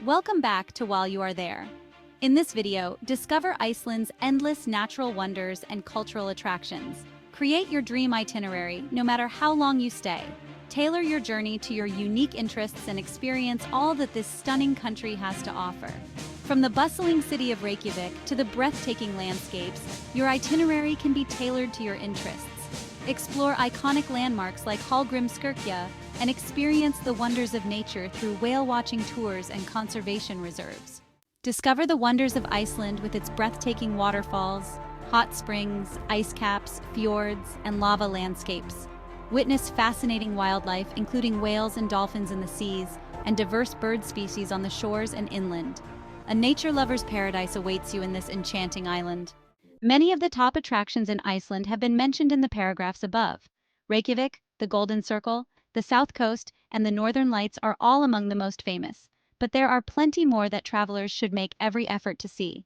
Welcome back to While You Are There. In this video, discover Iceland's endless natural wonders and cultural attractions. Create your dream itinerary, no matter how long you stay. Tailor your journey to your unique interests and experience all that this stunning country has to offer. From the bustling city of Reykjavik to the breathtaking landscapes, your itinerary can be tailored to your interests. Explore iconic landmarks like Hallgrímskirkja and experience the wonders of nature through whale-watching tours and conservation reserves. Discover the wonders of Iceland with its breathtaking waterfalls, hot springs, ice caps, fjords, and lava landscapes. Witness fascinating wildlife, including whales and dolphins in the seas, and diverse bird species on the shores and inland. A nature lover's paradise awaits you in this enchanting island. Many of the top attractions in Iceland have been mentioned in the paragraphs above. Reykjavik, the Golden Circle, the South Coast, and the Northern Lights are all among the most famous, but there are plenty more that travelers should make every effort to see.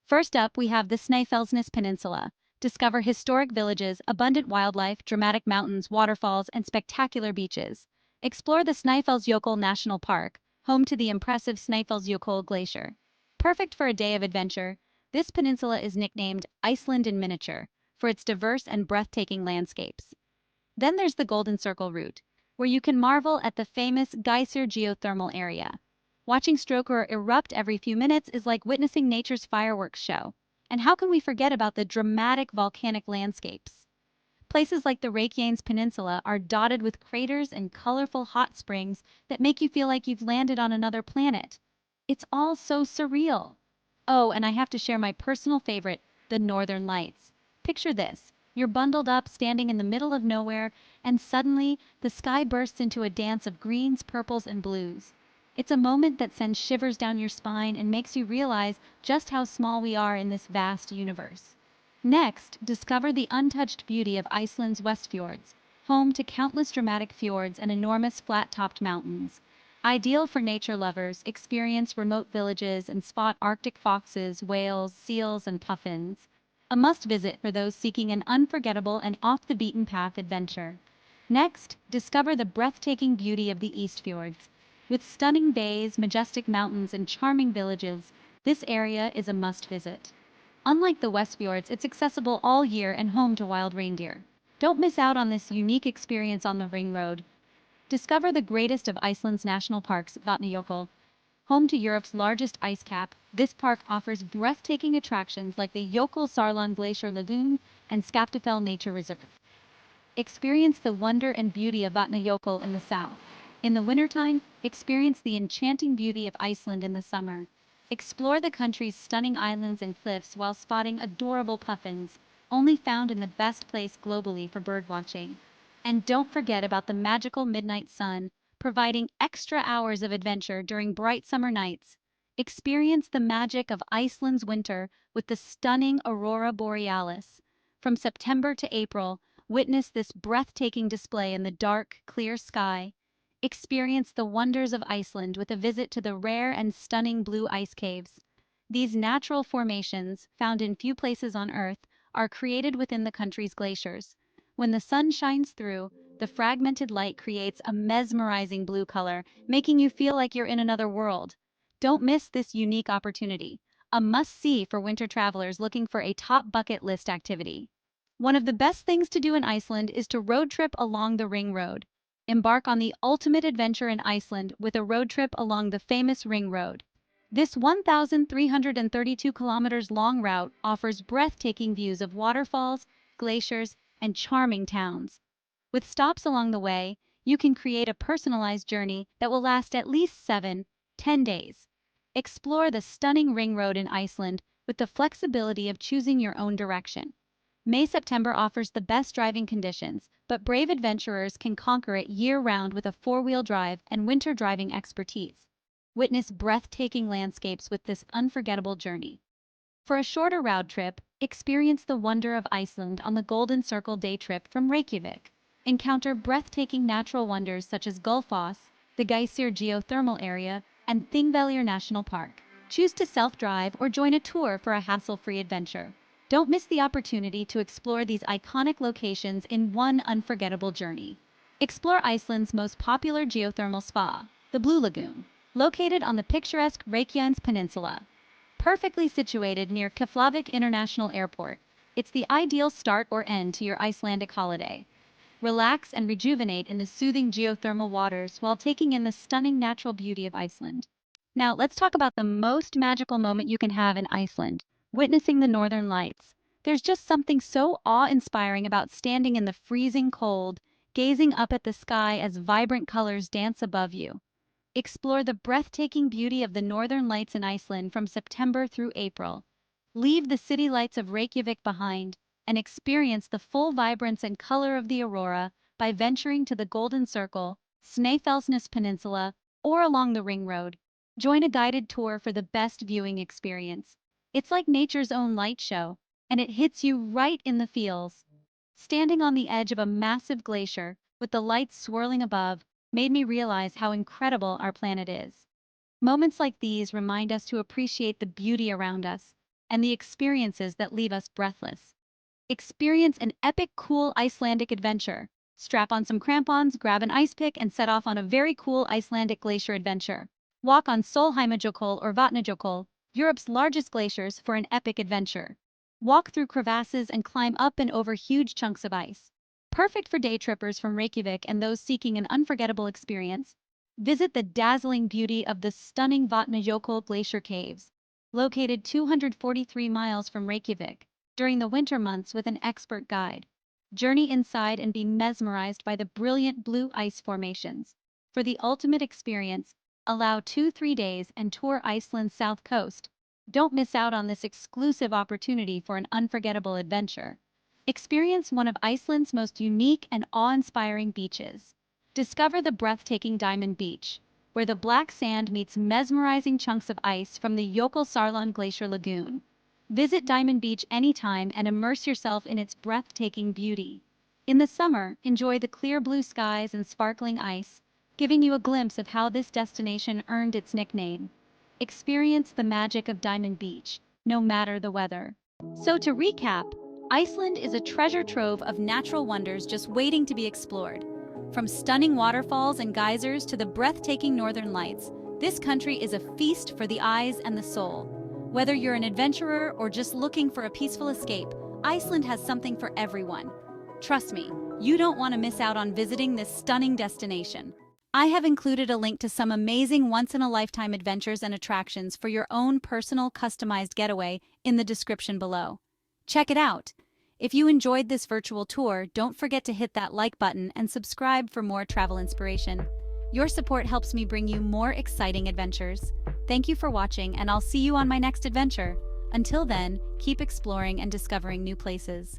First up, we have the Snæfellsnes Peninsula. Discover historic villages, abundant wildlife, dramatic mountains, waterfalls, and spectacular beaches. Explore the Snæfellsjökull National Park, home to the impressive Snæfellsjökull Glacier. Perfect for a day of adventure, this peninsula is nicknamed Iceland in miniature for its diverse and breathtaking landscapes. Then there's the Golden Circle route, where you can marvel at the famous Geyser geothermal area. Watching Strokr erupt every few minutes is like witnessing nature's fireworks show. And how can we forget about the dramatic volcanic landscapes? Places like the Reykjanes Peninsula are dotted with craters and colorful hot springs that make you feel like you've landed on another planet. It's all so surreal. Oh, and I have to share my personal favorite, the Northern Lights. Picture this. You're bundled up, standing in the middle of nowhere, and suddenly the sky bursts into a dance of greens, purples, and blues. It's a moment that sends shivers down your spine and makes you realize just how small we are in this vast universe. Next, discover the untouched beauty of Iceland's Westfjords, home to countless dramatic fjords and enormous flat-topped mountains. Ideal for nature lovers, experience remote villages and spot Arctic foxes, whales, seals, and puffins. A must-visit for those seeking an unforgettable and off-the-beaten-path adventure. Next, discover the breathtaking beauty of the East Fjords. With stunning bays, majestic mountains, and charming villages, this area is a must-visit. Unlike the West Fjords, it's accessible all year and home to wild reindeer. Don't miss out on this unique experience on the Ring Road. Discover the greatest of Iceland's national parks, Vatnajökull. Home to Europe's largest ice cap, this park offers breathtaking attractions like the Jökulsárlón Glacier Lagoon and Skaftafell Nature Reserve. Experience the wonder and beauty of Vatnajökull in the south. In the wintertime, experience the enchanting beauty of Iceland in the summer. Explore the country's stunning islands and cliffs while spotting adorable puffins, only found in the best place globally for birdwatching. And don't forget about the magical midnight sun, providing extra hours of adventure during bright summer nights. Experience the magic of Iceland's winter with the stunning aurora borealis. From September to April, witness this breathtaking display in the dark, clear sky. Experience the wonders of Iceland with a visit to the rare and stunning blue ice caves. These natural formations, found in few places on Earth, are created within the country's glaciers. When the sun shines through, the fragmented light creates a mesmerizing blue color, making you feel like you're in another world. Don't miss this unique opportunity, a must-see for winter travelers looking for a top bucket list activity. One of the best things to do in Iceland is to road trip along the Ring Road. Embark on the ultimate adventure in Iceland with a road trip along the famous Ring Road. This 1,332 kilometers long route offers breathtaking views of waterfalls, glaciers, and charming towns. With stops along the way, you can create a personalized journey that will last at least 7-10 days. Explore the stunning Ring Road in Iceland with the flexibility of choosing your own direction. May-September offers the best driving conditions, but brave adventurers can conquer it year-round with a four-wheel drive and winter driving expertise. Witness breathtaking landscapes with this unforgettable journey. For a shorter road trip, experience the wonder of Iceland on the Golden Circle day trip from Reykjavik. Encounter breathtaking natural wonders such as Gullfoss, the Geyser geothermal area, and Thingvellir National Park. Choose to self-drive or join a tour for a hassle-free adventure. Don't miss the opportunity to explore these iconic locations in one unforgettable journey. Explore Iceland's most popular geothermal spa, the Blue Lagoon. located on the picturesque Reykjanes Peninsula. Perfectly situated near Keflavik International Airport, it's the ideal start or end to your Icelandic holiday. Relax and rejuvenate in the soothing geothermal waters while taking in the stunning natural beauty of Iceland. Now, let's talk about the most magical moment you can have in Iceland, witnessing the northern lights. There's just something so awe-inspiring about standing in the freezing cold, gazing up at the sky as vibrant colors dance above you. Explore the breathtaking beauty of the northern lights in Iceland from September through April. Leave the city lights of Reykjavik behind and experience the full vibrance and color of the aurora by venturing to the Golden Circle, Snæfellsnes Peninsula, or along the Ring Road. Join a guided tour for the best viewing experience. It's like nature's own light show, and it hits you right in the feels. Standing on the edge of a massive glacier, with the lights swirling above, made me realize how incredible our planet is. Moments like these remind us to appreciate the beauty around us and the experiences that leave us breathless. Experience an epic, cool Icelandic adventure. Strap on some crampons, grab an ice pick, and set off on a very cool Icelandic glacier adventure. Walk on Solheimajökull or Vatnajökull, Europe's largest glaciers, for an epic adventure. Walk through crevasses and climb up and over huge chunks of ice. Perfect for day trippers from Reykjavik and those seeking an unforgettable experience. Visit the dazzling beauty of the stunning Vatnajökull glacier caves, located 243 miles from Reykjavik, during the winter months with an expert guide. Journey inside and be mesmerized by the brilliant blue ice formations. For the ultimate experience, allow 2-3 days and tour Iceland's south coast. Don't miss out on this exclusive opportunity for an unforgettable adventure. Experience one of Iceland's most unique and awe-inspiring beaches. Discover the breathtaking Diamond Beach, where the black sand meets mesmerizing chunks of ice from the Jökulsárlón Glacier Lagoon. Visit Diamond Beach anytime and immerse yourself in its breathtaking beauty. In the summer, enjoy the clear blue skies and sparkling ice, giving you a glimpse of how this destination earned its nickname. Experience the magic of Diamond Beach, no matter the weather. So to recap, Iceland is a treasure trove of natural wonders just waiting to be explored. From stunning waterfalls and geysers to the breathtaking northern lights, this country is a feast for the eyes and the soul. Whether you're an adventurer or just looking for a peaceful escape, Iceland has something for everyone. Trust me, you don't want to miss out on visiting this stunning destination. I have included a link to some amazing once-in-a-lifetime adventures and attractions for your own personal customized getaway in the description below. Check it out. If you enjoyed this virtual tour, don't forget to hit that like button and subscribe for more travel inspiration. Your support helps me bring you more exciting adventures. Thank you for watching, and I'll see you on my next adventure. Until then, keep exploring and discovering new places.